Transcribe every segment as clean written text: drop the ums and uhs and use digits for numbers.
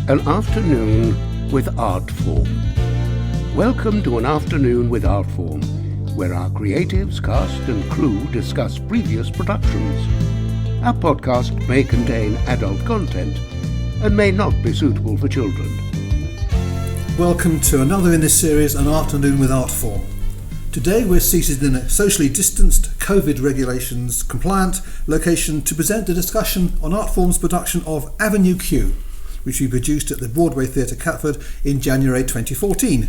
An Afternoon with Artform. Welcome to An Afternoon with Artform, where our creatives, cast and crew discuss previous productions. Our podcast may contain adult content and may not be suitable for children. Welcome to another in this series, An Afternoon with Artform. Today we're seated in a socially distanced, COVID regulations compliant location to present a discussion on Artform's production of Avenue Q, which we produced at the Broadway Theatre, Catford in January 2014.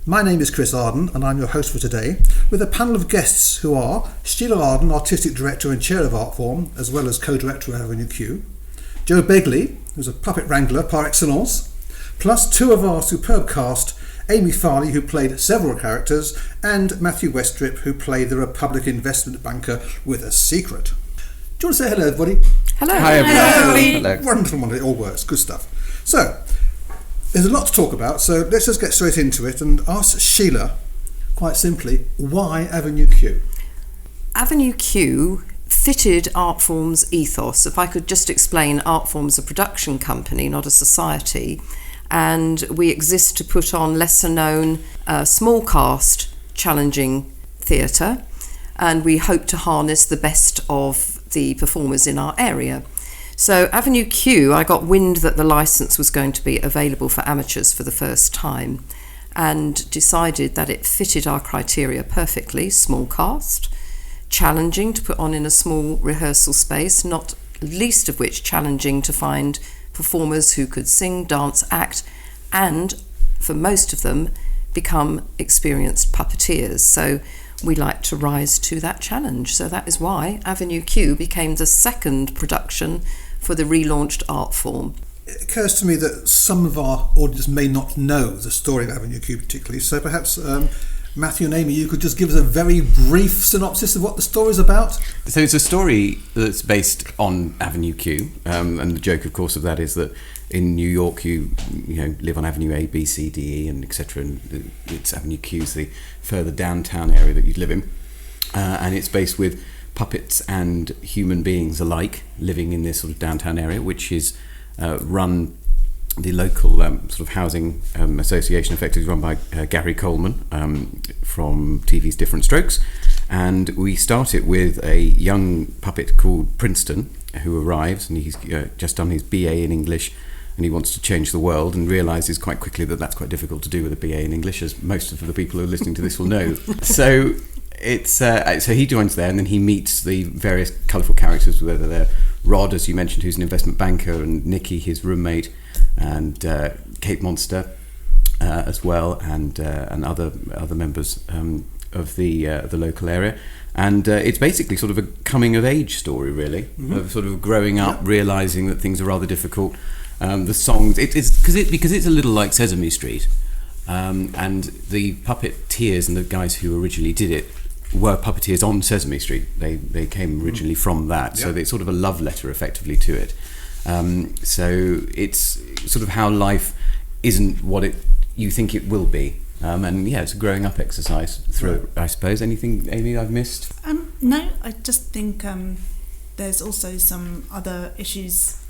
My name is Chris Arden and I'm your host for today, with a panel of guests who are Sheila Arden, Artistic Director and Chair of Artform, as well as Co-Director of Avenue Q, Joe Begley, who's a puppet wrangler par excellence, plus two of our superb cast, Amy Farley, who played several characters, and Matthew Westrip, who played the Republic investment banker with a secret. Do you want to say hello, everybody? Hello. Hi, everybody. Hello. Wonderful, it all works, good stuff. So, there's a lot to talk about, so let's just get straight into it and ask Sheila, quite simply, why Avenue Q? Avenue Q fitted Artform's ethos. If I could just explain, Artform's a production company, not a society, and we exist to put on lesser known, small cast, challenging theatre, and we hope to harness the best of the performers in our area. So Avenue Q, I got wind that the licence was going to be available for amateurs for the first time and decided that it fitted our criteria perfectly. Small cast, challenging to put on in a small rehearsal space, not least of which challenging to find performers who could sing, dance, act, and for most of them become experienced puppeteers. So we like to rise to that challenge. So that is why Avenue Q became the second production for the relaunched Artform. It occurs to me that some of our audience may not know the story of Avenue Q particularly, so perhaps Matthew and Amy, you could just give us a very brief synopsis of what the story is about? So it's a story that's based on Avenue Q, and the joke, of course, of that is that in New York you live on Avenue A, B, C, D, E, and etc. And it's Avenue Q is the further downtown area that you'd live in, and it's based with puppets and human beings alike living in this sort of downtown area, which is run. The local sort of housing association, effectively run by Gary Coleman from TV's Different Strokes, and we start it with a young puppet called Princeton who arrives, and he's just done his BA in English, and he wants to change the world, and realises quite quickly that that's quite difficult to do with a BA in English, as most of the people who are listening to this will know. So it's so he joins there, and then he meets the various colourful characters, whether they're Rod, as you mentioned, who's an investment banker, and Nikki, his roommate, and Kate Monster as well, and other members of the local area, and it's basically sort of a coming of age story, really, of sort of growing up, realizing that things are rather difficult. The songs, it's because it's a little like Sesame Street, and the puppeteers and the guys who originally did it were puppeteers on Sesame Street. They came originally from that, so it's sort of a love letter effectively to it. So it's sort of how life isn't what you think it will be, and it's a growing up exercise through it, I suppose. Anything, Amy, I've missed? No, I just think there's also some other issues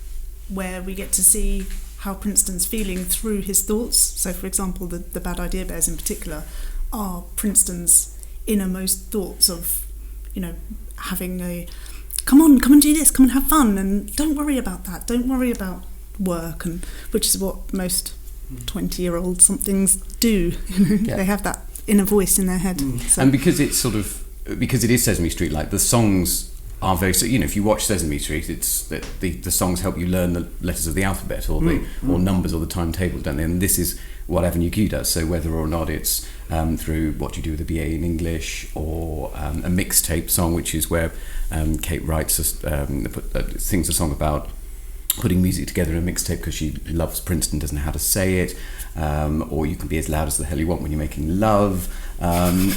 where we get to see how Princeton's feeling through his thoughts. So, for example, the Bad Idea Bears in particular are Princeton's innermost thoughts of, having a come on and do this, come and have fun, and don't worry about that, don't worry about work, and which is what most 20-year-old somethings do. They have that inner voice in their head. So. And because it is Sesame Street, like the songs are very, if you watch Sesame Street, it's that the songs help you learn the letters of the alphabet or numbers or the timetable, don't they? And this is what Avenue Q does. So whether or not it's through what you do with a BA in English, or a mixtape song, which is where Kate writes sings a song about putting music together in a mixtape because she loves Princeton, doesn't know how to say it, or you can be as loud as the hell you want when you're making love, and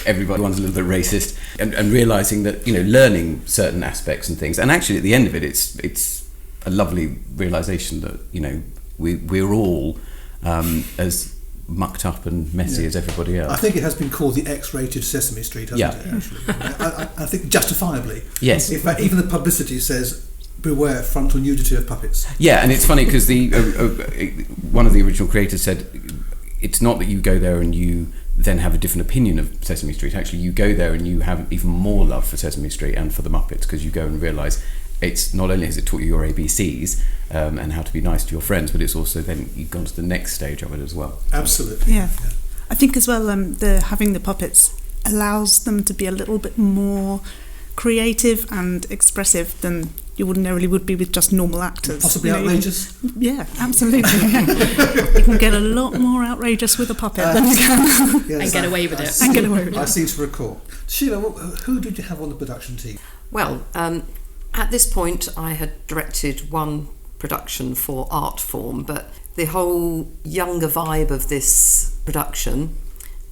everyone's a little bit racist, and realising that learning certain aspects and things, and actually at the end of it, it's a lovely realisation that we're all as mucked up and messy as everybody else. I think it has been called the X-rated Sesame Street, hasn't it? Actually, I think justifiably. Yes. In fact, even the publicity says beware frontal nudity of puppets. Yeah, and it's funny because the one of the original creators said it's not that you go there and you then have a different opinion of Sesame Street. Actually, you go there and you have even more love for Sesame Street and for the Muppets, because you go and realise it's not only has it taught you your ABCs and how to be nice to your friends, but it's also then you've gone to the next stage of it as well. Absolutely. Yeah. I think as well, having the puppets allows them to be a little bit more creative and expressive than you ordinarily would be with just normal actors. Possibly outrageous? Yeah, absolutely. You can get a lot more outrageous with a puppet than you can. And get away with it. I seem to recall. Sheila, who did you have on the production team? Well, at this point I had directed one production for Artform, but the whole younger vibe of this production,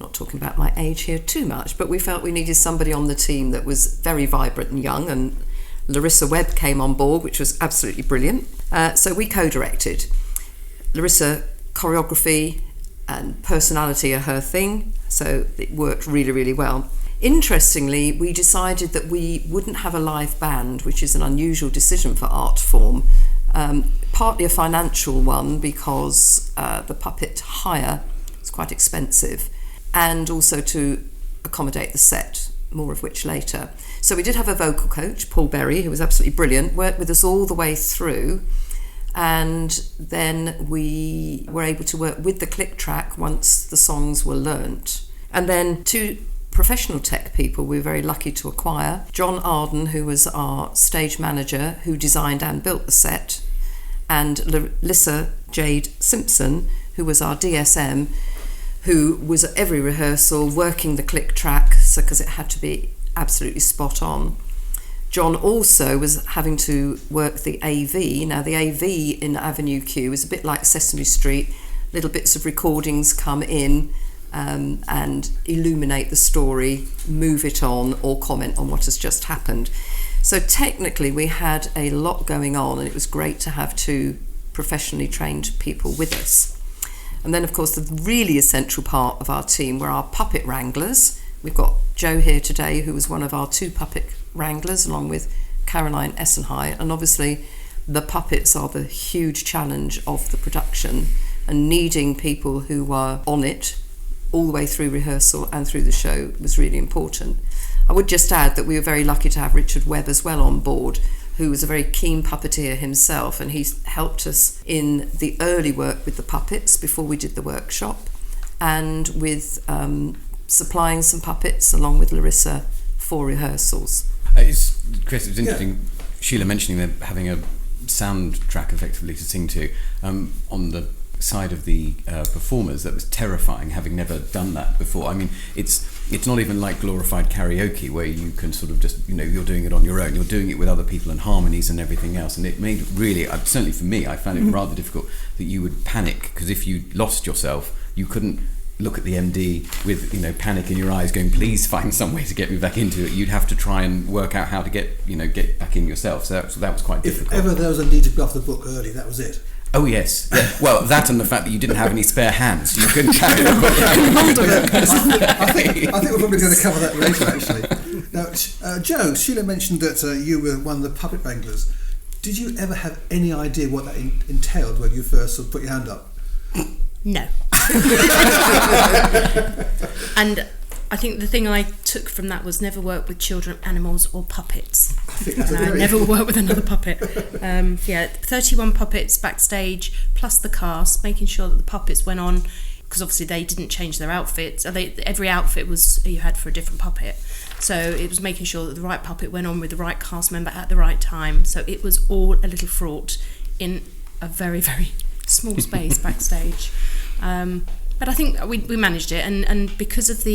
not talking about my age here too much, but we felt we needed somebody on the team that was very vibrant and young, and Larissa Webb came on board, which was absolutely brilliant. So we co-directed. Larissa, choreography and personality are her thing, so it worked really, really well. Interestingly, we decided that we wouldn't have a live band, which is an unusual decision for Artform. Partly a financial one, because the puppet hire is quite expensive, and also to accommodate the set, more of which later. So we did have a vocal coach, Paul Berry, who was absolutely brilliant, worked with us all the way through, and then we were able to work with the click track once the songs were learnt. And then two professional tech people we were very lucky to acquire. John Arden, who was our stage manager, who designed and built the set, and Lissa Jade Simpson, who was our DSM, who was at every rehearsal working the click track, so because it had to be absolutely spot on. John also was having to work the AV. Now the AV in Avenue Q is a bit like Sesame Street. Little bits of recordings come in and illuminate the story, move it on, or comment on what has just happened. So technically we had a lot going on, and it was great to have two professionally trained people with us. And then, of course, the really essential part of our team were our puppet wranglers. We've got Joe here today, who was one of our two puppet wranglers, along with Caroline Essenhigh. And obviously, the puppets are the huge challenge of the production, and needing people who were on it all the way through rehearsal and through the show was really important. I would just add that we were very lucky to have Richard Webb as well on board, who was a very keen puppeteer himself, and he's helped us in the early work with the puppets before we did the workshop, and with supplying some puppets along with Larissa for rehearsals. Chris, it was interesting, Sheila mentioning them having a soundtrack effectively to sing to. On the side of the performers, that was terrifying, having never done that before. I mean, it's not even like glorified karaoke where you can sort of just, you're doing it on your own. You're doing it with other people and harmonies and everything else. And it made really, certainly for me, I found it rather difficult that you would panic, because if you lost yourself, you couldn't look at the MD with panic in your eyes going, please find some way to get me back into it. You'd have to try and work out how to get back in yourself. So that was quite difficult. If ever there was a need to be off the book early, that was it. Oh yes, yeah. Well, that and the fact that you didn't have any spare hands, you couldn't carry the book. I think we're probably going to cover that later, actually. Now, Joe, Sheila mentioned that you were one of the puppet wranglers. Did you ever have any idea what that entailed when you first sort of put your hand up? No. And I think the thing I took from that was never work with children, animals, or puppets. I never worked with another puppet. 31 puppets backstage, plus the cast, making sure that the puppets went on, because obviously they didn't change their outfits. Every outfit was you had for a different puppet. So it was making sure that the right puppet went on with the right cast member at the right time. So it was all a little fraught in a very, very small space backstage. But I think we managed it, and because of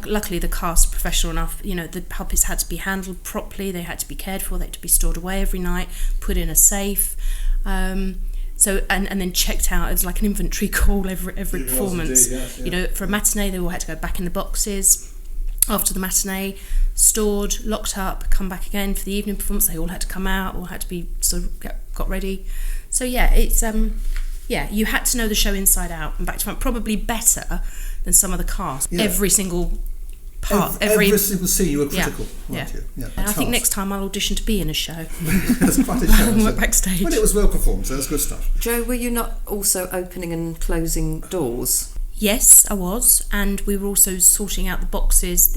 luckily the cast were professional enough, the puppets had to be handled properly, they had to be cared for, they had to be stored away every night, put in a safe, so and then checked out as like an inventory call every performance. Indeed, yes. For a matinee they all had to go back in the boxes. After the matinee, stored, locked up, come back again for the evening performance. They all had to come out, all had to be sort of got ready. So it's you had to know the show inside out and back to front, probably better than some of the cast. Every single every single scene you were critical, weren't you? Yeah. And I think next time I'll audition to be in a show. That's quite a show. And work backstage. Well, it was well performed, so that's good stuff. Jo, were you not also opening and closing doors? Yes, I was, and we were also sorting out the boxes,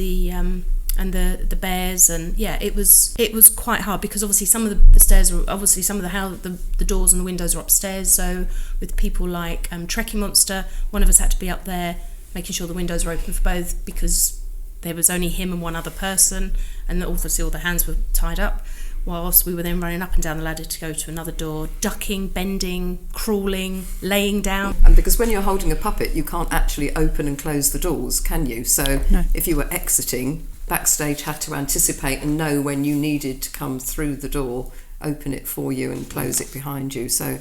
and the bears, and it was quite hard because obviously some of the stairs are obviously some of the doors and the windows are upstairs. So with people like Trekkie Monster, one of us had to be up there making sure the windows were open for both because there was only him and one other person, and obviously all the hands were tied up. Whilst we were then running up and down the ladder to go to another door, ducking, bending, crawling, laying down. And because when you're holding a puppet, you can't actually open and close the doors, can you? So if you were exiting, backstage had to anticipate and know when you needed to come through the door, open it for you and close it behind you. So,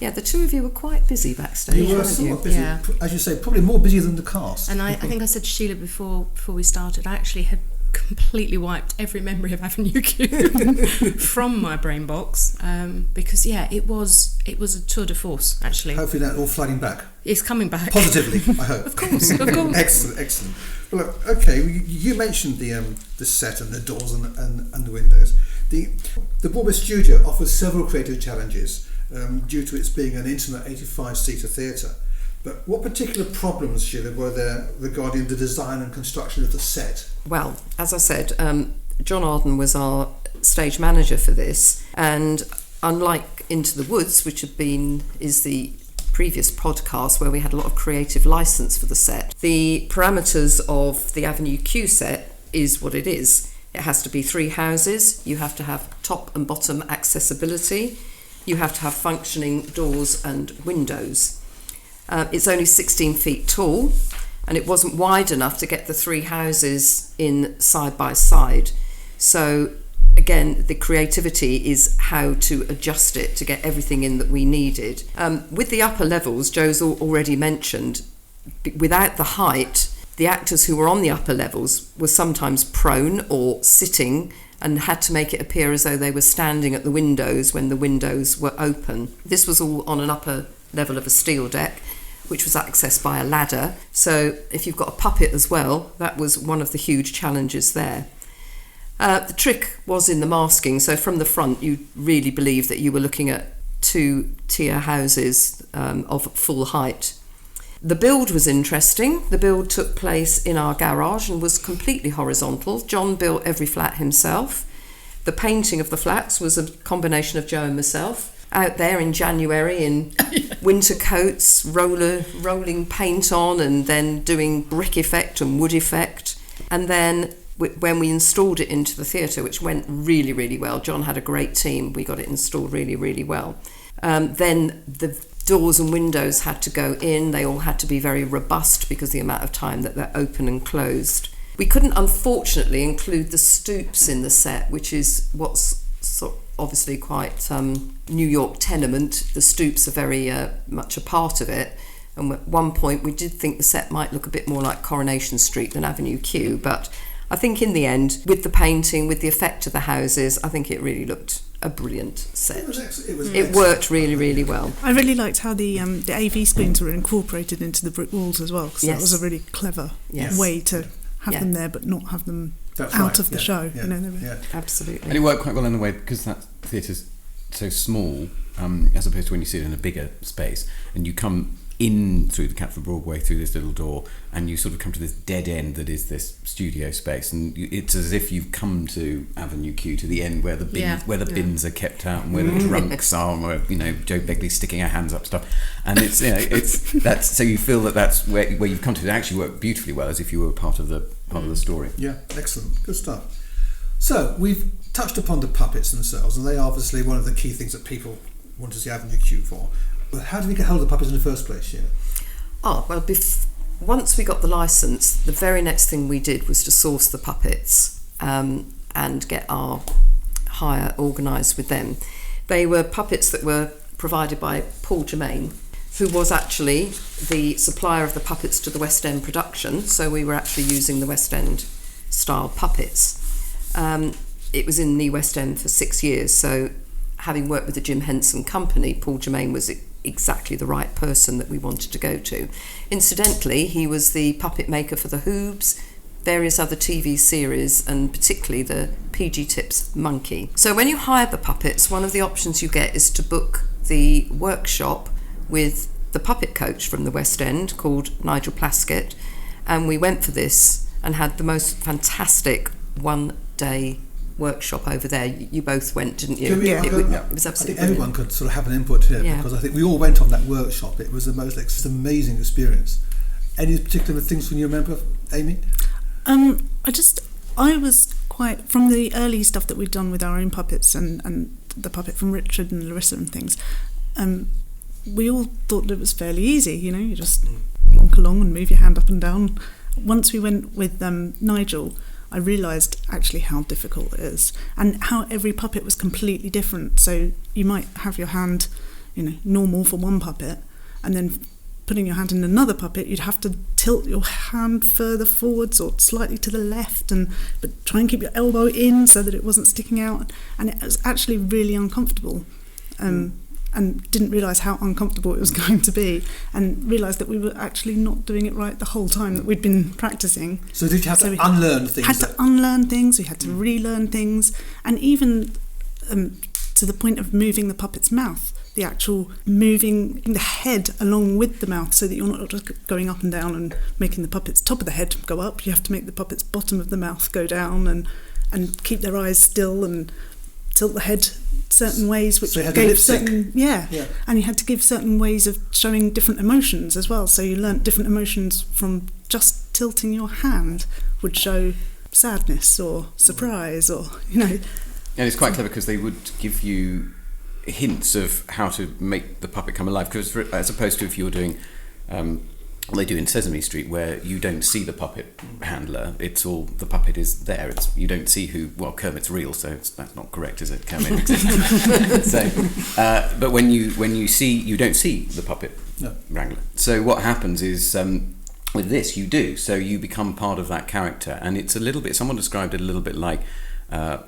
the two of you were quite busy backstage, You were weren't somewhat you? busy, Yeah. as you say, probably more busy than the cast. And I think I said to Sheila before we started, I actually had completely wiped every memory of Avenue Q from my brain box because it was a tour de force actually. Hopefully that's all flooding back. It's coming back Positively, I hope. Of course. Excellent. Well, look, okay, you mentioned the set and the doors and the windows. The Broadway Studio offers several creative challenges due to its being an intimate 85-seater theatre. But what particular problems, Sheila, were there regarding the design and construction of the set? Well, as I said, John Arden was our stage manager for this, and unlike Into the Woods, which is the previous podcast where we had a lot of creative license for the set, the parameters of the Avenue Q set is what it is. It has to be 3 houses, you have to have top and bottom accessibility, you have to have functioning doors and windows. It's only 16 feet tall, and it wasn't wide enough to get the 3 houses in side by side. So again, the creativity is how to adjust it to get everything in that we needed. With the upper levels, Joe's already mentioned, without the height, the actors who were on the upper levels were sometimes prone or sitting and had to make it appear as though they were standing at the windows when the windows were open. This was all on an upper level of a steel deck, which was accessed by a ladder. So if you've got a puppet as well, that was one of the huge challenges there. The trick was in the masking. So from the front, you really believed that you were looking at 2-tier houses of full height. The build was interesting. The build took place in our garage and was completely horizontal. John built every flat himself. The painting of the flats was a combination of Joe and myself. Out there in January in winter coats, rolling paint on, and then doing brick effect and wood effect. And then when we installed it into the theatre, which went really, really well, John had a great team, we got it installed really, really well. Then the doors and windows had to go in, they all had to be very robust because of the amount of time that they're open and closed. We couldn't unfortunately include the stoops in the set, which is what's obviously quite New York tenement. The stoops are very much a part of it, and at one point we did think the set might look a bit more like Coronation Street than Avenue Q, but I think in the end, with the painting, with the effect of the houses, I think it really looked a brilliant set. It worked really, really well. I really liked how the AV screens were incorporated into the brick walls as well, because that was a really clever way to have them there but not have them out of the show. Yeah. You know, Absolutely. And it worked quite well in a way because that theatre's so small, as opposed to when you see it in a bigger space, and you come in through the Catford Broadway through this little door, and you sort of come to this dead end that is this studio space, and it's as if you've come to Avenue Q, to the end where the bins are kept out and where the drunks are, and where Joe Begley's sticking her hands up stuff, and it's that's so you feel that's where you've come to. It actually worked beautifully well, as if you were part of the story. Yeah, excellent, good stuff. So we've touched upon the puppets themselves, and they are obviously one of the key things that people want to see Avenue Q for. But how did we get hold of the puppets in the first place, Sheila? Once we got the licence, the very next thing we did was to source the puppets and get our hire organised with them. They were puppets that were provided by Paul Germain, who was actually the supplier of the puppets to the West End production, so we were actually using the West End style puppets. It was in the West End for 6 years, so having worked with the Jim Henson Company, Paul Germain was exactly the right person that we wanted to go to. Incidentally, he was the puppet maker for the Hoobs, various other TV series, and particularly the PG Tips Monkey. So when you hire the puppets, one of the options you get is to book the workshop with the puppet coach from the West End called Nigel Plaskett, and we went for this and had the most fantastic one-day workshop over there. You both went, didn't you? It was absolutely I think brilliant. everyone could sort of have an input here, because I think we all went on that workshop. It was the most amazing experience. Any particular things when you remember, Amy? I was quite, from the early stuff that we'd done with our own puppets and the puppet from Richard and Larissa and things, we all thought it was fairly easy, you just walk along and move your hand up and down. Once we went with Nigel, I realised actually how difficult it is, and how every puppet was completely different. So you might have your hand, normal for one puppet, and then putting your hand in another puppet, you'd have to tilt your hand further forwards or slightly to the left, but try and keep your elbow in so that it wasn't sticking out. And it was actually really uncomfortable, and didn't realise how uncomfortable it was going to be, and realised that we were actually not doing it right the whole time that we'd been practising. So did you have to unlearn things? Had to unlearn things, we had to relearn things, and even to the point of moving the puppet's mouth, the actual moving the head along with the mouth, so that you're not just going up and down and making the puppet's top of the head go up. You have to make the puppet's bottom of the mouth go down, and keep their eyes still, and tilt the head certain ways, which so gave certain and you had to give certain ways of showing different emotions as well. So you learnt different emotions from just tilting your hand would show sadness or surprise, or And it's quite clever because they would give you hints of how to make the puppet come alive, because as opposed to if you're doing what they do in Sesame Street, where you don't see the puppet handler, it's all, the puppet is there, you don't see Kermit's real, so that's not correct, is it? Kermit exists. But when you see, you don't see the puppet wrangler. So what happens is, with this you do, so you become part of that character, and it's a little bit, someone described it a little bit like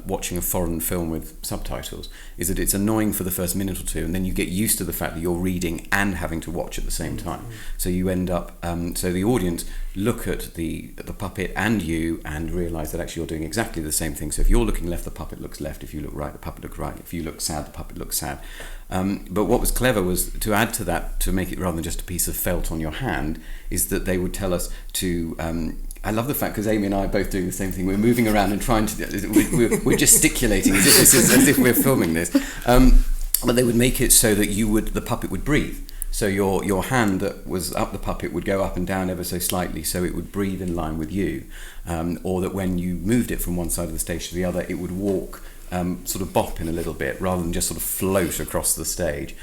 watching a foreign film with subtitles, is that it's annoying for the first minute or two, and then you get used to the fact that you're reading and having to watch at the same time. So you end up, so the audience look at the puppet and you and realise that actually you're doing exactly the same thing. So if you're looking left, the puppet looks left. If you look right, the puppet looks right. If you look sad, the puppet looks sad. But what was clever was to add to that, to make it rather than just a piece of felt on your hand, is that they would tell us to... I love the fact, because Amy and I are both doing the same thing. We're moving around and trying to... We're gesticulating as if we're filming this. But they would make it so that the puppet would breathe. So your hand that was up the puppet would go up and down ever so slightly, so it would breathe in line with you. Or that when you moved it from one side of the stage to the other, it would walk, sort of bop in a little bit, rather than just sort of float across the stage.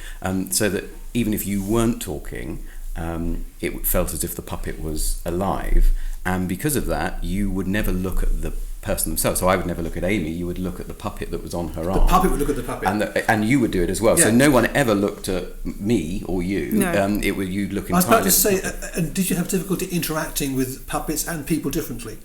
So that even if you weren't talking, it felt as if the puppet was alive. And because of that, you would never look at the person themselves. So I would never look at Amy. You would look at the puppet that was on her arm. The puppet would look at the puppet, and you would do it as well. Yeah. So no one ever looked at me or you. No. It would you'd look. I was about to say, did you have difficulty interacting with puppets and people differently?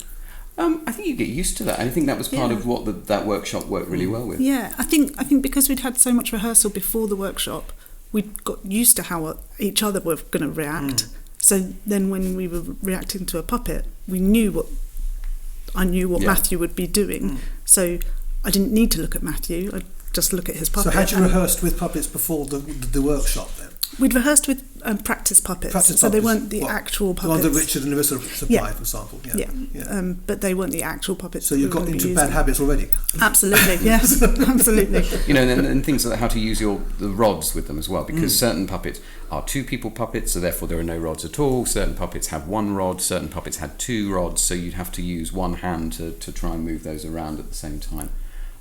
I think you get used to that. I think that was part of what that workshop worked really well with. Yeah, I think because we'd had so much rehearsal before the workshop, we'd got used to how each other were going to react. So then when we were reacting to a puppet, I knew what Matthew would be doing. So I didn't need to look at Matthew, I'd just look at his puppet. So had you rehearsed with puppets before the workshop then? We'd rehearsed with practice puppets, so they weren't the actual puppets. The ones that Richard and Larissa supplied, for example. Yeah. But they weren't the actual puppets. So you got into bad habits already? Absolutely, yes, absolutely. And things like how to use the rods with them as well, because certain puppets are two people puppets, so therefore there are no rods at all. Certain puppets have one rod, certain puppets had two rods, so you'd have to use one hand to try and move those around at the same time.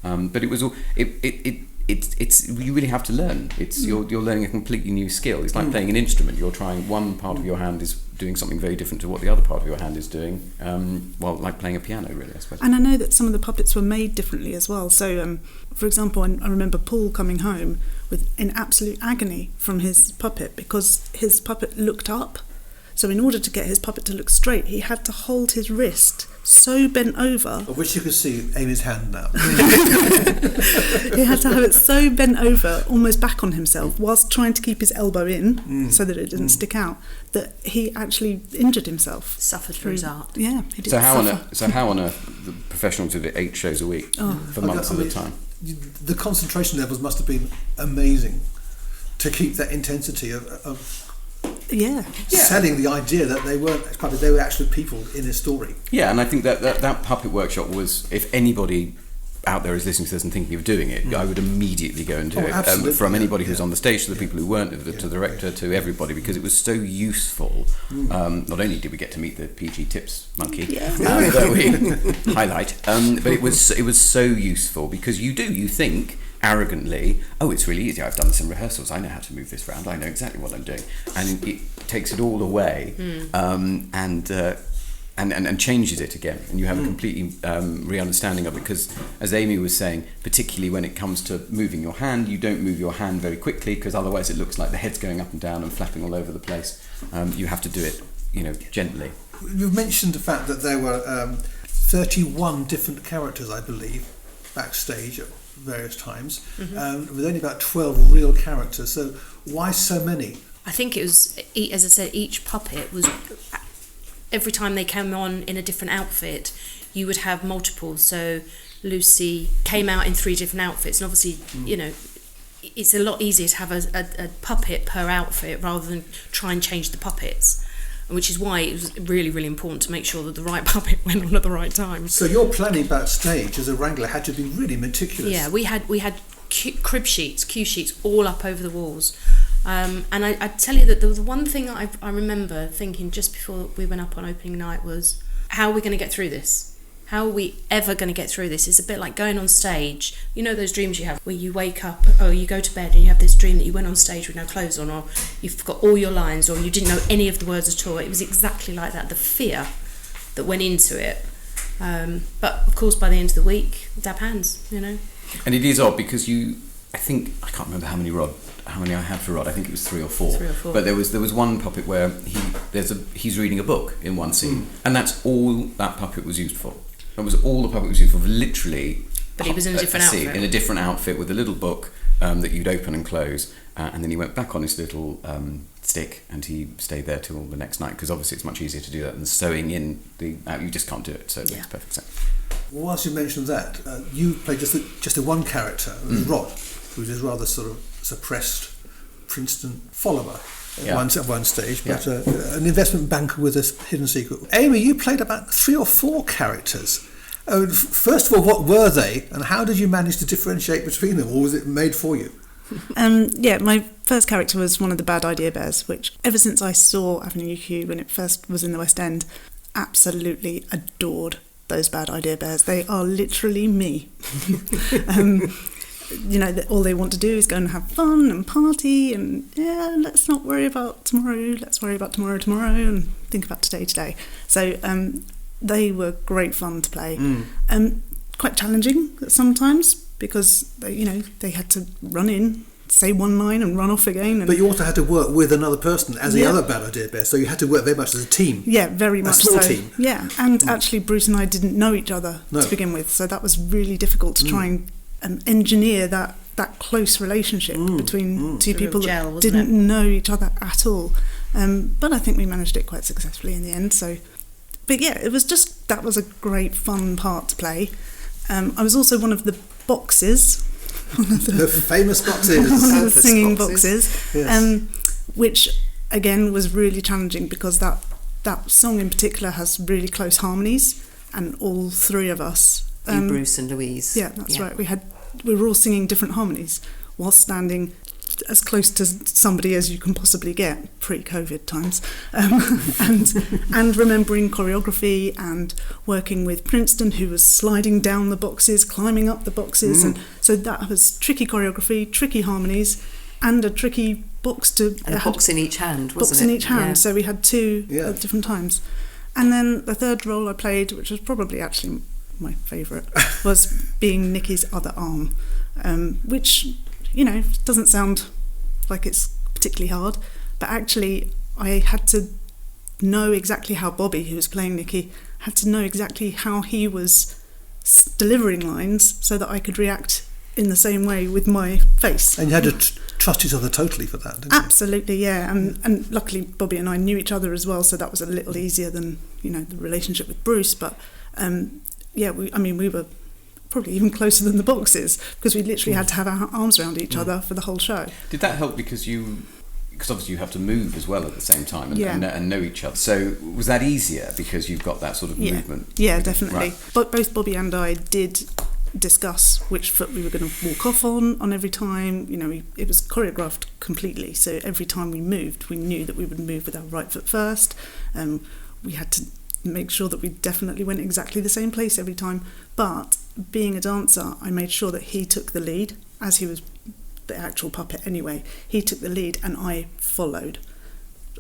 But it was all... It's you really have to learn. You're learning a completely new skill. It's like playing an instrument. You're trying, one part of your hand is doing something very different to what the other part of your hand is doing. Like playing a piano, really, I suppose. And I know that some of the puppets were made differently as well. So, for example, I remember Paul coming home in absolute agony from his puppet because his puppet looked up. So in order to get his puppet to look straight, he had to hold his wrist so bent over. I wish you could see Amy's hand now. He had to have it so bent over, almost back on himself, whilst trying to keep his elbow in so that it didn't stick out, that he actually injured himself. Suffered for his art. Yeah, he did. So how on earth the professionals did it 8 shows a week for months at a time? The concentration levels must have been amazing to keep that intensity of selling the idea that they weren't puppets, they were actually people in a story. Yeah, and I think that puppet workshop was, if anybody out there is listening to this and thinking of doing it, I would immediately go and do it. From anybody who's on the stage to the people who weren't, to the director, to everybody, because it was so useful. Not only did we get to meet the PG Tips monkey that we highlight, but it was so useful because you think arrogantly, oh, it's really easy, I've done this in rehearsals, I know how to move this round, I know exactly what I'm doing, and it takes it all away and changes it again, and you have a completely re-understanding of it, because as Amy was saying, particularly when it comes to moving your hand, you don't move your hand very quickly because otherwise it looks like the head's going up and down and flapping all over the place. You have to do it, gently. You've mentioned the fact that there were 31 different characters, I believe, backstage at various times, with only about 12 real characters. So why so many? I think it was, as I said, each puppet was, every time they came on in a different outfit, you would have multiples. So Lucy came out in 3 different outfits, and obviously, it's a lot easier to have a puppet per outfit rather than try and change the puppets. Which is why it was really, really important to make sure that the right puppet went on at the right time. So your planning backstage as a wrangler had to be really meticulous. Yeah, we had crib sheets, cue sheets all up over the walls. And I tell you that the one thing I remember thinking just before we went up on opening night was, how are we going to get through this? How are we ever going to get through this? It's a bit like going on stage. You know those dreams you have where you wake up, or you go to bed and you have this dream that you went on stage with no clothes on, or you've forgot all your lines, or you didn't know any of the words at all. It was exactly like that, the fear that went into it. But of course, by the end of the week, dab hands, And it is odd because I can't remember how many I had for Rod. I think it was 3 or 4. 3 or 4. But there was one puppet where he's reading a book in one scene, and that's all that puppet was used for. That was all the puppet was used for, literally. But he was in a different outfit. In a different outfit with a little book that you'd open and close, and then he went back on his little stick and he stayed there till the next night, because obviously it's much easier to do that than sewing in you just can't do it, so it makes perfect sense. Well, whilst you mentioned that, you played just the one character, Rod, who's this rather sort of suppressed Princeton follower at one stage, but an investment banker with a hidden secret. Amy, you played about 3 or 4 characters. First of all, what were they, and how did you manage to differentiate between them, or was it made for you? My first character was one of the Bad Idea Bears, which ever since I saw Avenue Q when it first was in the West End, absolutely adored those Bad Idea Bears. They are literally me. All they want to do is go and have fun and party, and let's not worry about tomorrow, let's worry about tomorrow and think about today. So they were great fun to play. Quite challenging sometimes because they had to run in, say one line and run off again. But you also had to work with another person as the other Bad Idea Bear, so you had to work very much as a team. Yeah, very much so. A small team. Yeah, and actually Bruce and I didn't know each other to begin with, so that was really difficult to try and engineer that close relationship between two people that didn't know each other at all. But I think we managed it quite successfully in the end. So, but yeah, that was a great fun part to play. I was also one of the boxes. The famous boxes. One of the singing boxes. Yes. Which again was really challenging because that song in particular has really close harmonies, and all 3 of us, Bruce and Louise. Yeah, that's right. We were all singing different harmonies while standing as close to somebody as you can possibly get pre-COVID times, and remembering choreography and working with Princeton, who was sliding down the boxes, climbing up the boxes, and so that was tricky choreography, tricky harmonies, and a tricky box a box in each hand, wasn't it? Box in each hand. Yeah. So we had 2 at different times, and then the third role I played, which was probably actually my favourite, was being Nikki's other arm, which doesn't sound like it's particularly hard, but actually I had to know exactly how Bobby, who was playing Nikki, had to know exactly how he was delivering lines so that I could react in the same way with my face. And you had to trust each other totally for that, didn't you? Absolutely, yeah. And luckily Bobby and I knew each other as well, so that was a little easier than, the relationship with Bruce. But we were probably even closer than the boxes, because we literally had to have our arms around each other for the whole show. Did that help because obviously you have to move as well at the same time and know each other. So was that easier because you've got that sort of movement? Yeah, definitely. Right. But both Bobby and I did discuss which foot we were going to walk off on every time. It was choreographed completely. So every time we moved, we knew that we would move with our right foot first. We had to make sure that we definitely went exactly the same place every time. But being a dancer, I made sure that he took the lead, as he was the actual puppet anyway. He took the lead and I followed.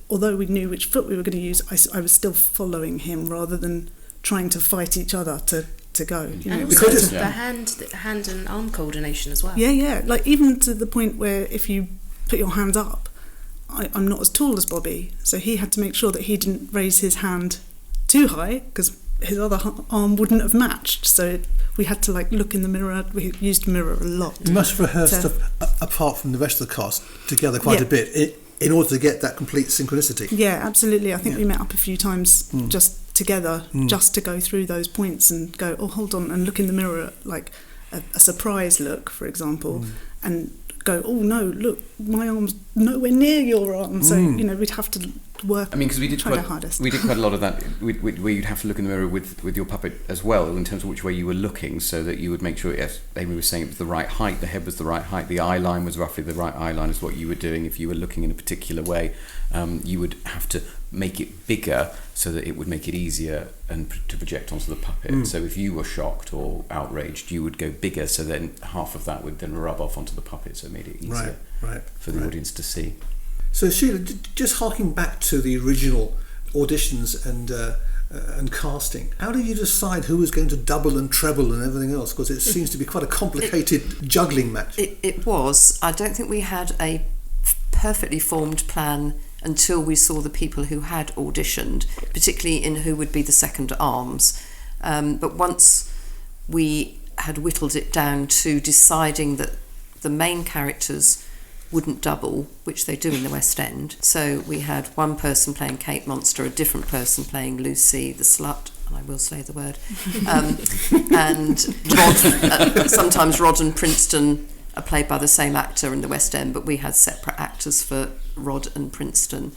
Although we knew which foot we were going to use, I was still following him rather than trying to fight each other to go. And also the hand and arm coordination as well. Yeah. Like even to the point where if you put your hands up, I'm not as tall as Bobby, so he had to make sure that he didn't raise his hand too high because his other arm wouldn't have matched. So we had to look in the mirror. We used mirror a lot. You must have rehearsed stuff apart from the rest of the cast together quite a bit in order to get that complete synchronicity. Yeah, absolutely. I think we met up a few times just together, just to go through those points and go, oh, hold on, and look in the mirror, like a surprise look, for example, and go, oh no, look, my arm's nowhere near your arm. So we'd have to work. Because we did quite a lot of that, where you'd have to look in the mirror with your puppet as well, in terms of which way you were looking, so that you would make sure, as Amy was saying, it was the right height, the head was the right height, the eye line was roughly the right eye line as what you were doing. If you were looking in a particular way, you would have to make it bigger so that it would make it easier and to project onto the puppet. So if you were shocked or outraged, you would go bigger, so then half of that would then rub off onto the puppet, so it made it easier for the audience to see. So Sheila, just harking back to the original auditions and casting, how did you decide who was going to double and treble and everything else? Because it seems to be quite a complicated juggling match. It was. I don't think we had a perfectly formed plan until we saw the people who had auditioned, particularly in who would be the second arms. But once we had whittled it down to deciding that the main characters wouldn't double, which they do in the West End. So we had one person playing Kate Monster, a different person playing Lucy the Slut, and I will say the word, and Rod, sometimes Rod and Princeton are played by the same actor in the West End, but we had separate actors for Rod and Princeton.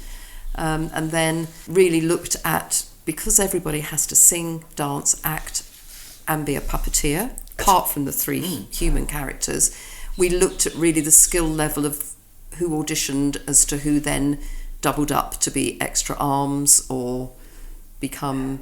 And then really looked at, because everybody has to sing, dance, act, and be a puppeteer, apart from the three human characters, we looked at really the skill level of who auditioned as to who then doubled up to be extra arms or become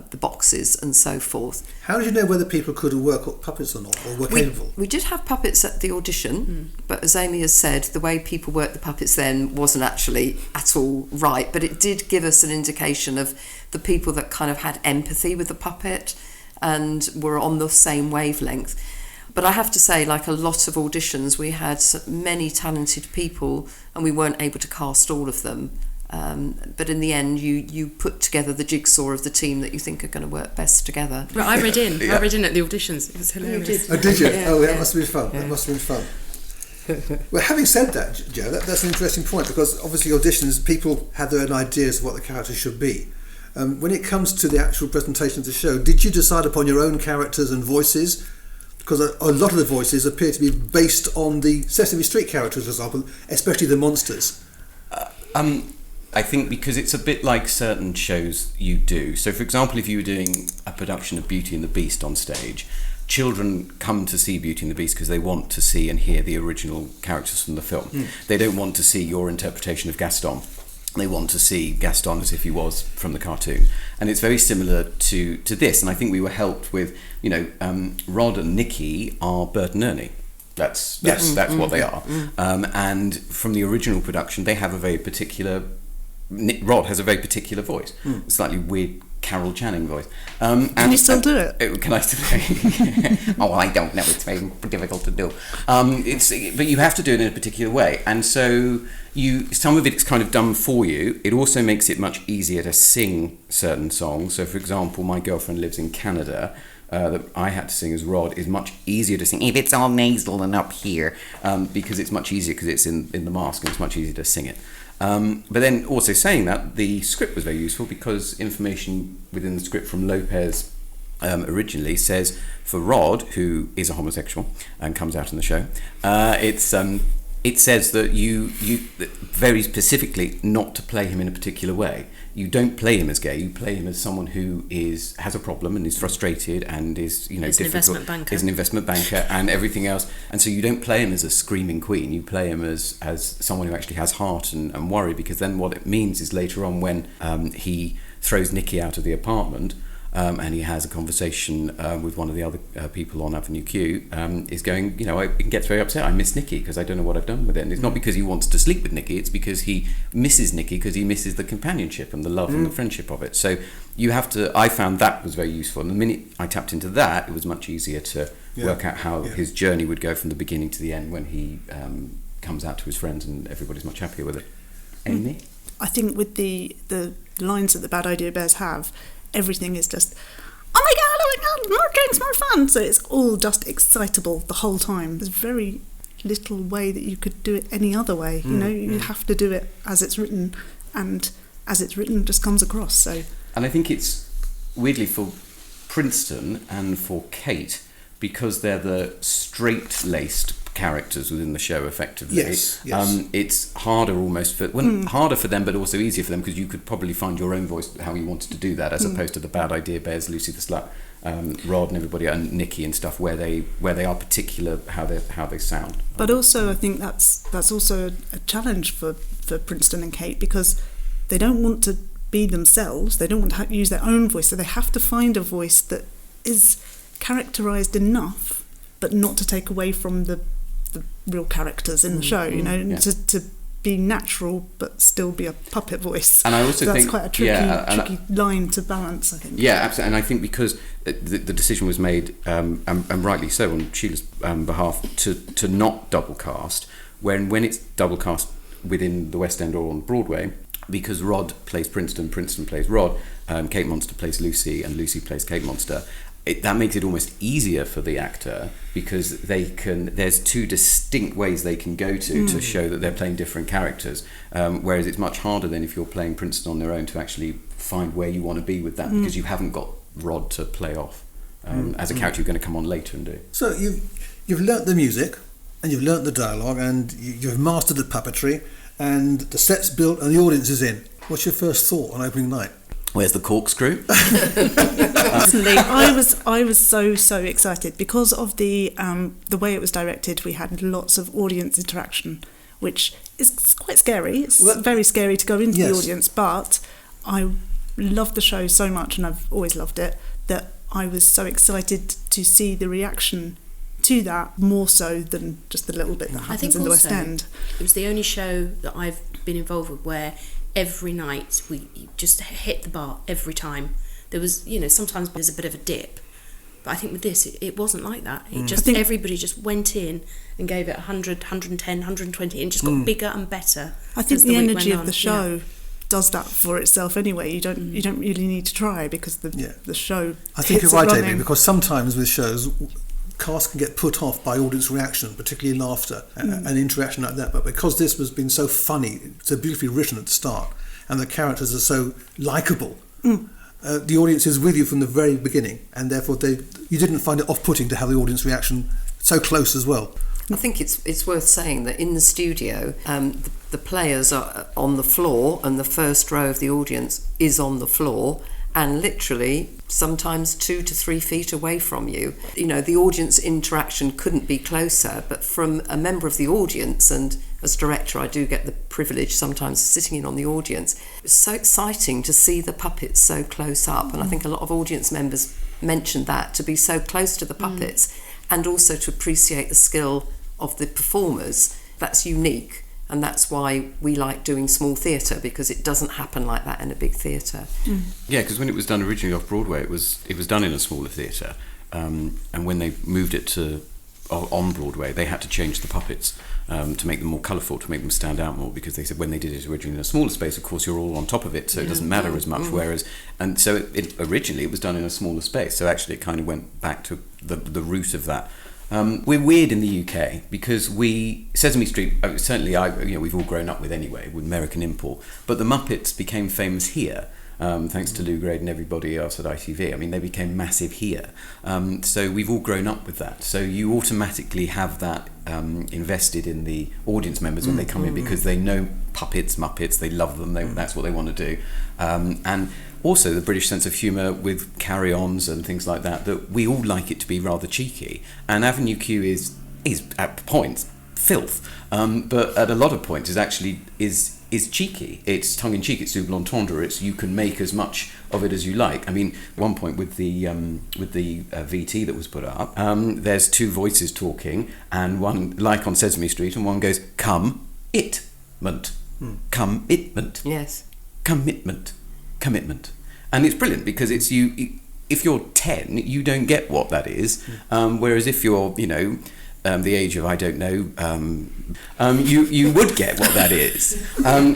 the boxes and so forth. How did you know whether people could work puppets or not, or were capable? We did have puppets at the audition, but as Amy has said, the way people worked the puppets then wasn't actually at all right, but it did give us an indication of the people that kind of had empathy with the puppet and were on the same wavelength. But I have to say, like a lot of auditions, we had many talented people and we weren't able to cast all of them. But in the end, you put together the jigsaw of the team that you think are going to work best together. Right, I read in at the auditions. It was hilarious. Oh, did you? That must have been fun. That must have been fun. Well, having said that, Joe, that's an interesting point, because obviously auditions, people have their own ideas of what the characters should be. When it comes to the actual presentation of the show, did you decide upon your own characters and voices? Because a lot of the voices appear to be based on the Sesame Street characters, for example, especially the monsters. I think because it's a bit like certain shows you do. So, for example, if you were doing a production of Beauty and the Beast on stage, children come to see Beauty and the Beast because they want to see and hear the original characters from the film. They don't want to see your interpretation of Gaston. They want to see Gaston as if he was from the cartoon. And it's very similar to this. And I think we were helped with, Rod and Nikki are Bert and Ernie. That's what they are. And from the original production, they have a very particular... Rod has a very particular voice. Slightly weird Carol Channing voice. Can you still do it? Can I still do it? Oh, I don't know. It's very difficult to do. But you have to do it in a particular way. And so some of it's kind of done for you. It also makes it much easier to sing certain songs. So, for example, My Girlfriend Lives in Canada, that I had to sing as Rod, is much easier to sing if it's all nasal and up here, because it's much easier because it's in the mask and it's much easier to sing it. But then also saying that, the script was very useful because information within the script from Lopez originally says for Rod, who is a homosexual and comes out in the show, it says that you very specifically not to play him in a particular way. You don't play him as gay. You play him as someone who has a problem and is frustrated and is difficult. Is an investment banker and everything else. And so you don't play him as a screaming queen. You play him as someone who actually has heart and worry, because then what it means is later on when he throws Nikki out of the apartment. And he has a conversation with one of the other people on Avenue Q, is going, he gets very upset. I miss Nikki because I don't know what I've done with it. And it's not because he wants to sleep with Nikki, it's because he misses Nikki because he misses the companionship and the love and the friendship of it. So I found that was very useful. And the minute I tapped into that, it was much easier to work out how his journey would go from the beginning to the end when he comes out to his friends and everybody's much happier with it. Amy? I think with the lines that the Bad Idea Bears have, everything is just, oh my god, more drinks, more fun. So it's all just excitable the whole time. There's very little way that you could do it any other way. You have to do it as it's written, and as it's written just comes across. So, and I think it's weirdly for Princeton and for Kate, because they're the straight-laced characters within the show effectively. Yes. It's harder almost harder for them, but also easier for them, because you could probably find your own voice how you wanted to do that, as opposed to the Bad Idea Bears, Lucy the Slut, Rod and everybody, and Nikki and stuff, where they are particular how they sound. But also I think that's also a challenge for Princeton and Kate, because they don't want to be themselves, they don't want to use their own voice, so they have to find a voice that is characterised enough but not to take away from the real characters in the show, to be natural but still be a puppet voice. And I also that's think quite a tricky line to balance, I think. Yeah, absolutely. And I think because the decision was made, and rightly so, on Sheila's behalf, to not double cast, when it's double cast within the West End or on Broadway, because Rod plays Princeton plays Rod, Kate Monster plays Lucy, and Lucy plays Kate Monster. That makes it almost easier for the actor, because there's two distinct ways they can go to show that they're playing different characters, whereas it's much harder than if you're playing Princeton on their own to actually find where you want to be with that, because you haven't got Rod to play off as a character you're going to come on later and do. So you've learnt the music and you've learnt the dialogue and you've mastered the puppetry and the set's built and the audience is in. What's your first thought on opening night? Where's the corkscrew? Personally, I was so excited because of the way it was directed. We had lots of audience interaction, which is quite scary. It's very scary to go into the audience, but I loved the show so much, and I've always loved it, that I was so excited to see the reaction to that, more so than just the little bit that happens in the West End. It was the only show that I've been involved with where every night we just hit the bar every time. There was, sometimes there's a bit of a dip, but I think with this it wasn't like that. Everybody just went in and gave it 100, 110, 120 and just got bigger and better. I think the energy of the show does that for itself anyway. You don't really need to try, because the show I think you're right, Amy, because sometimes with shows cast can get put off by audience reaction, particularly laughter and interaction like that. But because this has been so funny, so beautifully written at the start, and the characters are so likeable, the audience is with you from the very beginning, and therefore you didn't find it off-putting to have the audience reaction so close as well. I think it's worth saying that in the studio, the players are on the floor, and the first row of the audience is on the floor, and literally sometimes 2 to 3 feet away from you. The audience interaction couldn't be closer, but from a member of the audience, and as director I do get the privilege sometimes of sitting in on the audience, it's so exciting to see the puppets so close up, and I think a lot of audience members mentioned that, to be so close to the puppets and also to appreciate the skill of the performers. That's unique, And that's why we like doing small theatre, because it doesn't happen like that in a big theatre. Yeah, because when it was done originally off Broadway, it was done in a smaller theatre, and when they moved it to on Broadway, they had to change the puppets to make them more colourful, to make them stand out more, because they said when they did it originally in a smaller space, of course you're all on top of it, so it doesn't matter as much. Whereas, and so originally it was done in a smaller space, so actually it kind of went back to the root of that. We're weird in the UK because Sesame Street, certainly we've all grown up with anyway, with American import, but the Muppets became famous here, thanks to Lou Grade and everybody else at ITV. I mean, they became massive here. So we've all grown up with that. So you automatically have that invested in the audience members when they come in, because they know Muppets, they love them, that's what they want to do. And also the British sense of humour with carry-ons and things like that we all like it to be rather cheeky. And Avenue Q is at points filth, but at a lot of points is cheeky. It's tongue-in-cheek, it's double entendre, you can make as much of it as you like. I mean, at one point with the VT that was put up, there's two voices talking, and one, like on Sesame Street, and one goes, come-it-ment. Commitment. Yes. Commitment. And it's brilliant, because it's if you're 10, you don't get what that is, whereas if you're, the age of, I don't know, you would get what that is.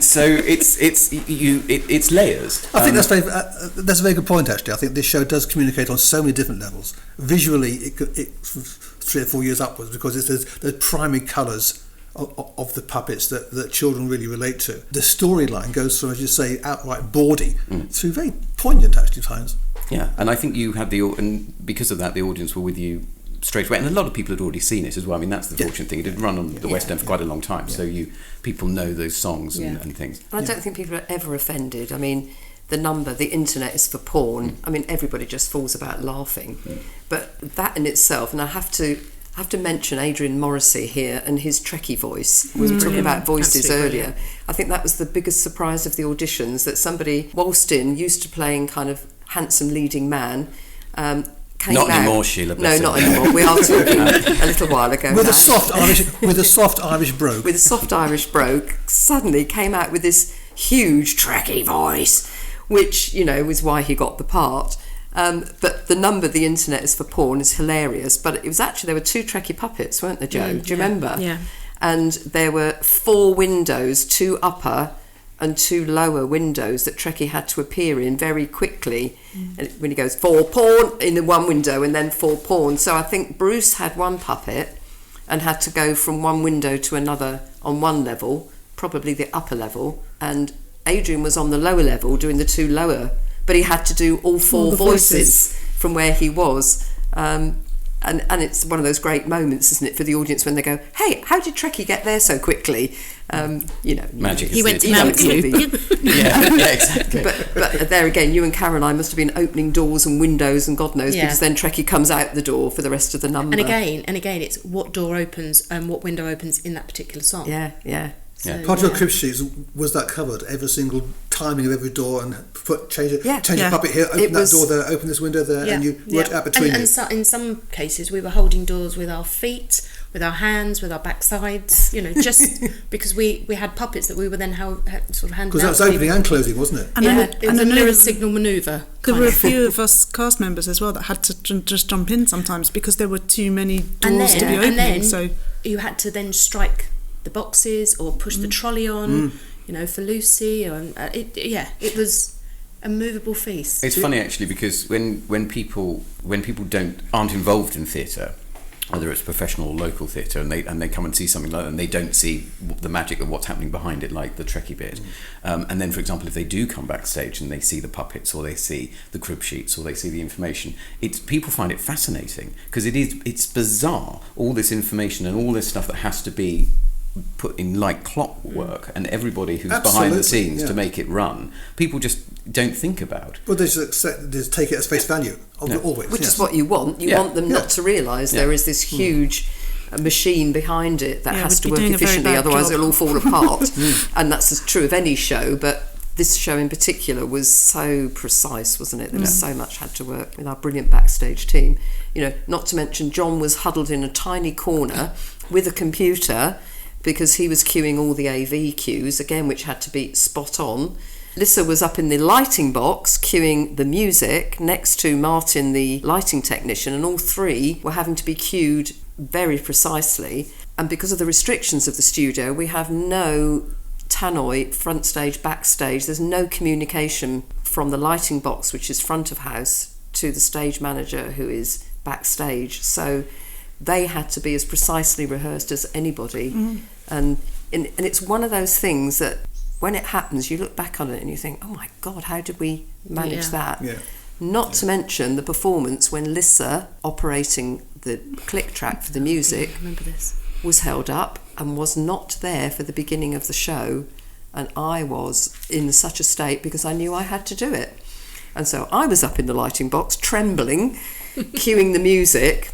So it's layers. I think that's a very good point, actually. I think this show does communicate on so many different levels. Visually, it 3 or 4 years upwards, because there's the primary colours of the puppets that children really relate to. The storyline goes from, as you say, outright bawdy through very poignant, actually, times. Yeah, and I think you had and because of that, the audience were with you straight away, and a lot of people had already seen it as well. I mean, that's the fortunate thing. It had run on the West End for quite a long time, so people know those songs and things. I don't think people are ever offended. I mean, the internet is for porn. I mean, everybody just falls about laughing. But that in itself, and I have to mention Adrian Morrissey here and his Trekkie voice. We were talking about voices earlier. I think that was the biggest surprise of the auditions, that somebody waltzed in, used to playing kind of handsome leading man, came not out. Anymore, Sheila. No, not anymore. We are talking a little while ago. With a soft Irish brogue. With a soft Irish brogue, suddenly came out with this huge Trekkie voice, which, was why he got the part. But the number, the internet is for porn, is hilarious. But it was actually, there were 2 Trekkie puppets, weren't there, Jo? Do you remember? Yeah. And there were 4 windows, 2 upper and 2 lower windows that Trekkie had to appear in very quickly. And when he goes, 4 porn in the one window and then 4 porn. So I think Bruce had one puppet and had to go from one window to another on one level, probably the upper level. And Adrian was on the lower level doing the 2 lower, but he had to do all 4 voices from where he was. And it's one of those great moments, isn't it, for the audience when they go, hey, how did Trekkie get there so quickly? Magic. He went to Avenue. Yeah, exactly. But there again, you and Caroline must have been opening doors and windows and God knows, Yeah. because then Trekkie comes out the door for the rest of the number. And again, it's what door opens and what window opens in that particular song. Yeah. So, Part of your crib sheets was that covered, every single timing of every door, and change a puppet here, open that door there, open this window there, and you worked out between and so, in some cases we were holding doors with our feet, with our hands, with our backsides, just because we had puppets that we were then sort of handing out. Because that was opening and closing, wasn't it? And it was a mirror signal manoeuvre. There were a few of us cast members as well that had to just jump in sometimes because there were too many doors to be opening. And then so you had to then strike the boxes or push the trolley on, for Lucy. It was a movable feast. It's funny actually, because when people aren't involved in theatre, whether it's professional or local theatre, and they come and see something like that, and they don't see the magic of what's happening behind it, like the Trekkie bit. And then, for example, if they do come backstage and they see the puppets, or they see the crib sheets, or they see the information, people find it fascinating, because it's bizarre, all this information and all this stuff that has to be put in like clockwork, and everybody who's behind the scenes to make it run, people just don't think about. Well, they just take it as face value, always. Which is what you want. You want them not to realise there is this huge machine behind it that has to work efficiently, otherwise it'll all fall apart. And that's true of any show, but this show in particular was so precise, wasn't it? There was so much had to work with our brilliant backstage team. Not to mention John was huddled in a tiny corner with a computer, because he was cueing all the AV cues, again, which had to be spot on. Lissa was up in the lighting box cueing the music next to Martin, the lighting technician, and all three were having to be cued very precisely. And because of the restrictions of the studio, we have no tannoy front stage, backstage. There's no communication from the lighting box, which is front of house, to the stage manager, who is backstage. So they had to be as precisely rehearsed as anybody. And it's one of those things that when it happens, you look back on it and you think, oh my God, how did we manage that? Not to mention the performance when Lissa, operating the click track for the music, I remember this, was held up and was not there for the beginning of the show. And I was in such a state because I knew I had to do it. And so I was up in the lighting box, trembling, cueing the music.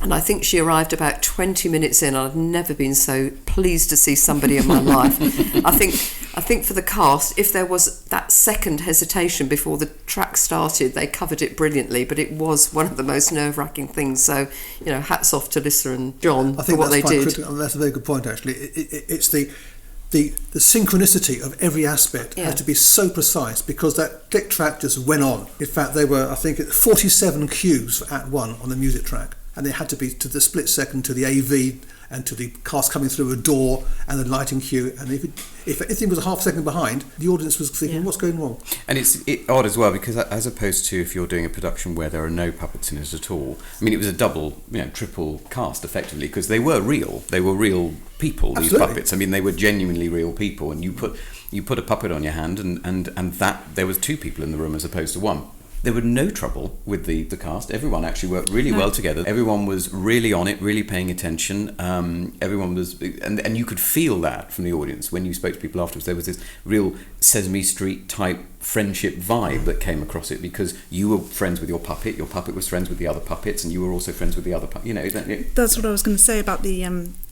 And I think she arrived about 20 minutes in. I've never been so pleased to see somebody in my life. I think for the cast, if there was that second hesitation before the track started, they covered it brilliantly, but it was one of the most nerve-wracking things. So, hats off to Lissa and John for what they did. Critical, and that's a very good point, actually. It's the synchronicity of every aspect had to be so precise, because that click track just went on. In fact, there were, I think, 47 cues for Act 1 on the music track. And they had to be to the split second to the AV and to the cast coming through a door and the lighting cue. And if anything was a half second behind, the audience was thinking, what's going wrong? And it's odd as well, because as opposed to if you're doing a production where there are no puppets in it at all, I mean, it was a double, triple cast effectively, because they were real. They were real people, these puppets. I mean, they were genuinely real people. And you put a puppet on your hand and that there was two people in the room as opposed to one. There were no trouble with the cast. Everyone actually worked really well together. Everyone was really on it, really paying attention. Everyone was, and you could feel that from the audience when you spoke to people afterwards. There was this real Sesame Street type friendship vibe that came across it, because you were friends with your puppet was friends with the other puppets, and you were also friends with the other That's what I was going to say about the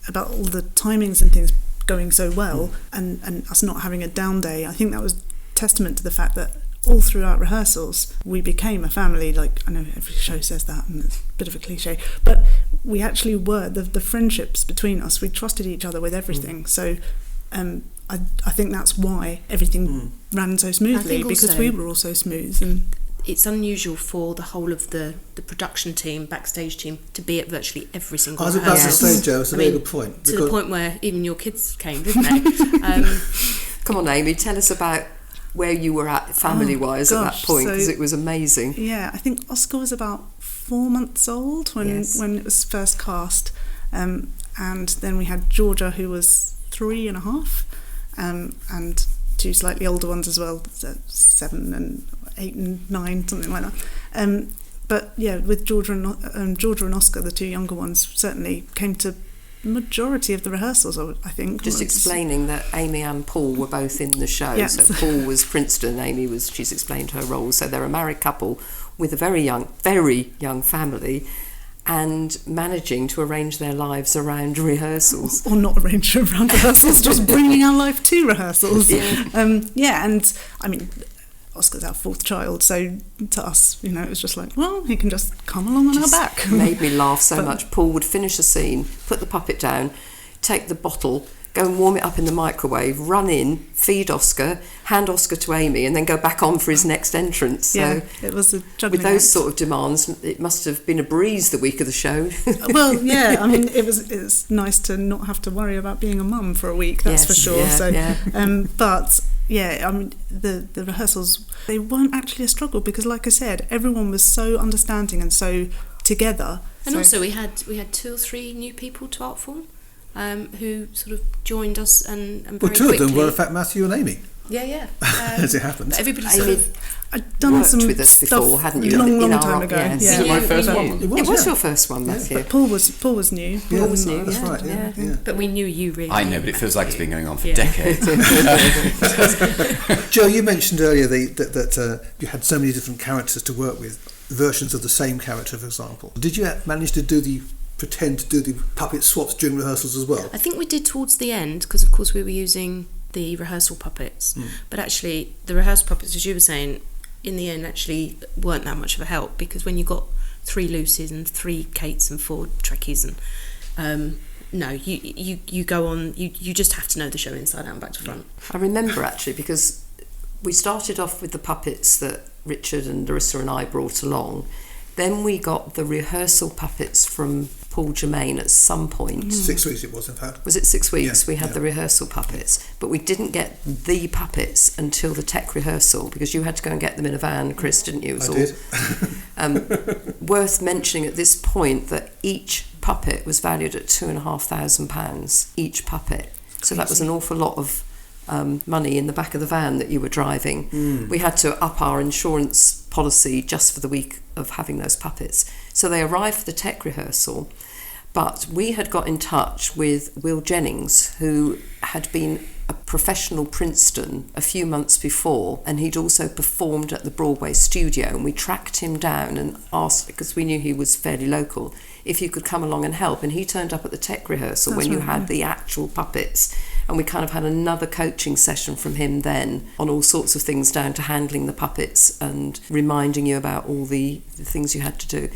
about all the timings and things going so well, and us not having a down day. I think that was testament to the fact that all throughout rehearsals we became a family. Like, I know every show says that and it's a bit of a cliche, but we actually were. The friendships between us, we trusted each other with everything. So I think that's why everything ran so smoothly, because we were all so smooth. And it's unusual for the whole of the production team, backstage team, to be at virtually every single rehearsal. I was about to say, Jo, it's a very good point. To the point where even your kids came, didn't they? Come on, Amy, tell us about where you were at family-wise at that point, because it was amazing. Yeah, I think Oscar was about 4 months old when it was first cast, and then we had Georgia, who was 3.5, and two slightly older ones as well, 7 and 8 and 9, something like that. But yeah, with Georgia and Oscar, the two younger ones, certainly came to majority of the rehearsals, I think. Just explaining that Amy and Paul were both in the show. Yes. So Paul was Princeton, she's explained her role. So they're a married couple with a very young family, and managing to arrange their lives around rehearsals. Or not arrange around rehearsals, just bringing our life to rehearsals. And I mean, Oscar's our fourth child, so to us, it was just like, well, he can just come along on our back. Made me laugh so much. Paul would finish a scene, put the puppet down, take the bottle, go and warm it up in the microwave, run in, feed Oscar, hand Oscar to Amy, and then go back on for his next entrance. So it was a juggling with those act. sort of demands, it must have been a breeze the week of the show. Well, yeah, I mean, it's nice to not have to worry about being a mum for a week, that's for sure. But yeah, I mean, the rehearsals, they weren't actually a struggle, because like I said, everyone was so understanding and so together. And also we had 2 or 3 new people to Artform, who sort of joined us and very two quickly. of them were in fact Matthew and Amy. Yeah. As it happens. Everybody Amy I'd done worked some with us before, hadn't you? long time ago. Yes. Yeah. Was it my first one? It was your first one, Matthew. But Paul was new. Paul was new, That's right. Yeah. But we knew you really. I know, but it feels like it's been going on for decades. Jo, you mentioned earlier that you had so many different characters to work with, versions of the same character, for example. Did you manage to pretend to do the puppet swaps during rehearsals as well? I think we did towards the end, because of course we were using the rehearsal puppets. But actually, the rehearsal puppets, as you were saying, in the end actually weren't that much of a help, because when you got 3 Lucys and 3 Kates and 4 Trekkies, and no, you go on. You just have to know the show inside out and back to front. I remember actually, because we started off with the puppets that Richard and Larissa and I brought along. Then we got the rehearsal puppets from Paul Germain at some point. 6 weeks it was, in fact. Was it 6 weeks? Yeah, We had the rehearsal puppets, but we didn't get the puppets until the tech rehearsal, because you had to go and get them in a van, Chris, didn't you? It was did. Worth mentioning at this point that each puppet was valued at £2,500 each puppet. So that was an awful lot of money in the back of the van that you were driving. We had to up our insurance policy just for the week of having those puppets. So they arrived for the tech rehearsal, but we had got in touch with Will Jennings, who had been a professional Princeton a few months before, and he'd also performed at the Broadway studio, and we tracked him down and asked, because we knew he was fairly local, if you could come along and help. And he turned up at the tech rehearsal when you had the actual puppets, and we kind of had another coaching session from him then on all sorts of things down to handling the puppets and reminding you about all the things you had to do.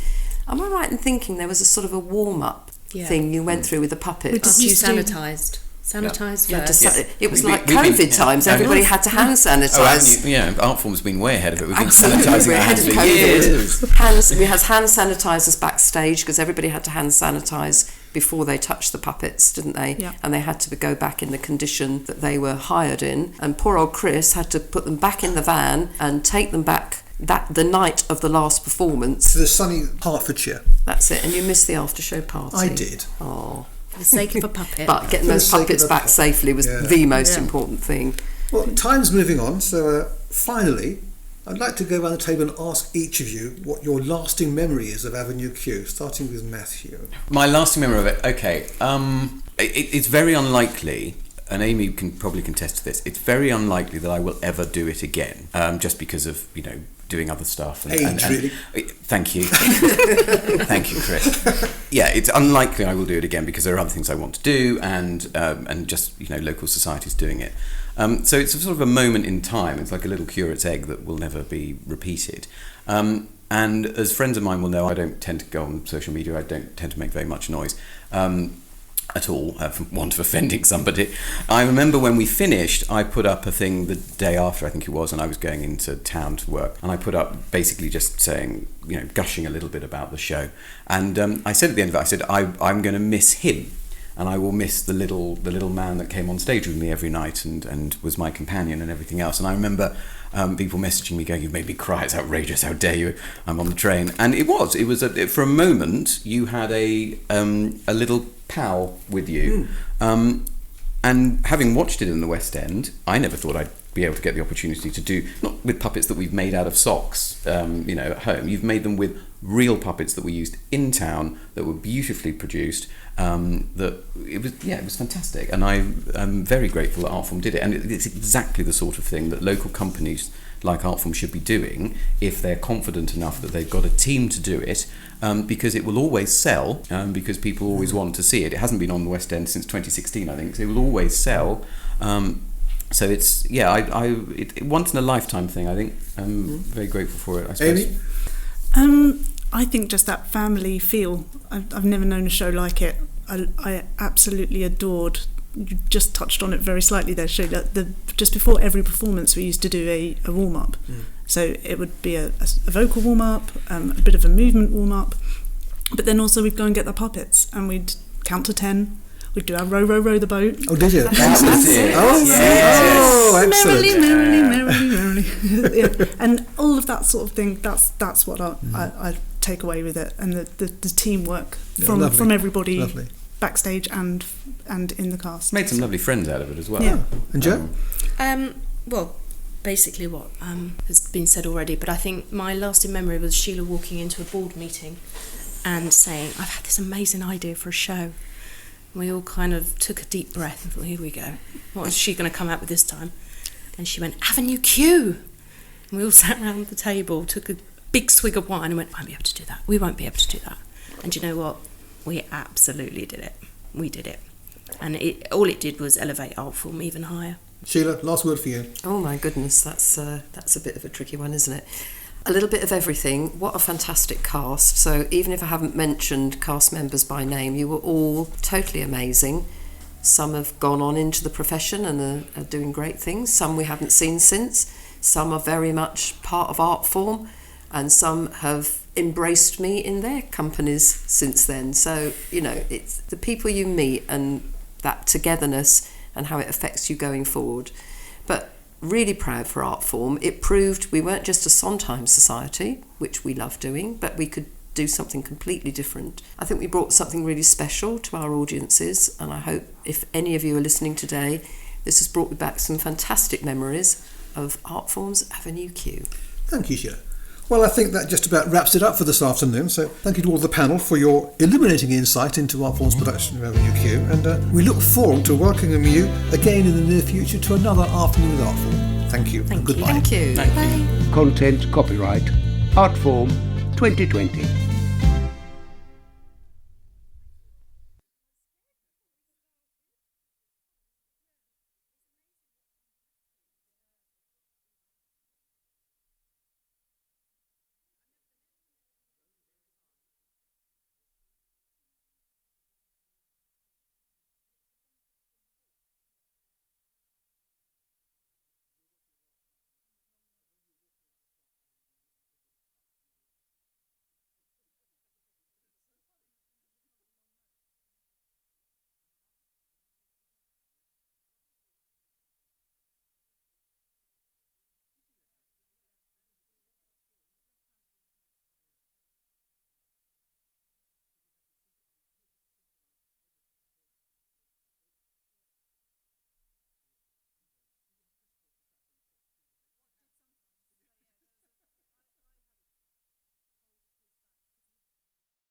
Am I right in thinking there was a sort of a warm-up thing you went through with the puppets? After you sanitised. Sanitised first. It was like COVID times. Everybody had to hand sanitise. Artform's been way ahead of it. We've been Absolutely, sanitising we're our ahead hands of for COVID. years. We had hand sanitisers backstage because everybody had to hand sanitise before they touched the puppets, didn't they? Yeah. And they had to go back in the condition that they were hired in. And poor old Chris had to put them back in the van and take them back the night of the last performance. To the sunny Hertfordshire. That's it. And you missed the after show party. I did. Oh. For the sake of a puppet. But getting For the those sake of puppets a back puppet. safely was Yeah. the most important thing. Well, time's moving on, so finally, I'd like to go around the table and ask each of you what your lasting memory is of Avenue Q, starting with Matthew. My lasting memory of it, okay. It's very unlikely, and Amy can probably contest to this, it's very unlikely that I will ever do it again, just because of, doing other stuff. Really? Thank you. Thank you, Chris. Yeah, it's unlikely I will do it again because there are other things I want to do and just, local societies doing it. So it's sort of a moment in time. It's like a little curate's egg that will never be repeated. And as friends of mine will know, I don't tend to go on social media. I don't tend to make very much noise at all, for want of offending somebody. I remember when we finished, I put up a thing the day after, I think it was, and I was going into town to work, and I put up basically just saying, gushing a little bit about the show. And I said at the end of it, I said, I'm going to miss him. And I will miss the little man that came on stage with me every night and was my companion and everything else. And I remember people messaging me going, "You made me cry. It's outrageous. How dare you? I'm on the train." And it was for a moment you had a little pal with you. And having watched it in the West End, I never thought I'd be able to get the opportunity to do, not with puppets that we've made out of socks, at home. You've made them with real puppets that were used in town, that were beautifully produced. It was fantastic, and I'm very grateful that Artform did it. And it's exactly the sort of thing that local companies like Artform should be doing if they're confident enough that they've got a team to do it, because it will always sell, because people always want to see it. It hasn't been on the West End since 2016, I think, so it will always sell. So it's it once in a lifetime thing. I think I'm very grateful for it, I suppose. Amy? I think just that family feel. I've never known a show like it. I absolutely adored. You just touched on it very slightly there, Sheila. Just before every performance, we used to do a warm up. So it would be a vocal warm up, a bit of a movement warm up, but then also we'd go and get the puppets and we'd count to 10. We'd do our row, row, row the boat. Oh, did you? That was it. Oh, excellent. Merrily. Yeah. And all of that sort of thing, that's what I take away with it. And the teamwork from everybody backstage and in the cast. Made some lovely friends out of it as well. Yeah. And Jo? Well, basically what has been said already, but I think my lasting memory was Sheila walking into a board meeting and saying, "I've had this amazing idea for a show." We all kind of took a deep breath and thought, here we go. What is she going to come out with this time? And she went, Avenue Q. And we all sat around the table, took a big swig of wine and went, won't be able to do that. We won't be able to do that. And you know what? We absolutely did it. We did it. And all it did was elevate Artform even higher. Sheila, last word for you. Oh my goodness, that's a bit of a tricky one, isn't it? A little bit of everything. What a fantastic cast. So even if I haven't mentioned cast members by name, you were all totally amazing. Some have gone on into the profession and are doing great things. Some we haven't seen since. Some are very much part of Artform, and some have embraced me in their companies since then. So, you know, it's the people you meet and that togetherness and how it affects you going forward. But really proud for Artform. It proved we weren't just a Sondheim society, which we love doing, but we could do something completely different. I think we brought something really special to our audiences, and I hope if any of you are listening today, this has brought me back some fantastic memories of Artform's Avenue Q. Thank you, Sheila. Well, I think that just about wraps it up for this afternoon. So thank you to all the panel for your illuminating insight into Artform's production of Avenue Q, and we look forward to welcoming you again in the near future to another afternoon with Artform. Thank you. Thank and you. goodbye. Thank you. Bye. Content copyright Artform 2020.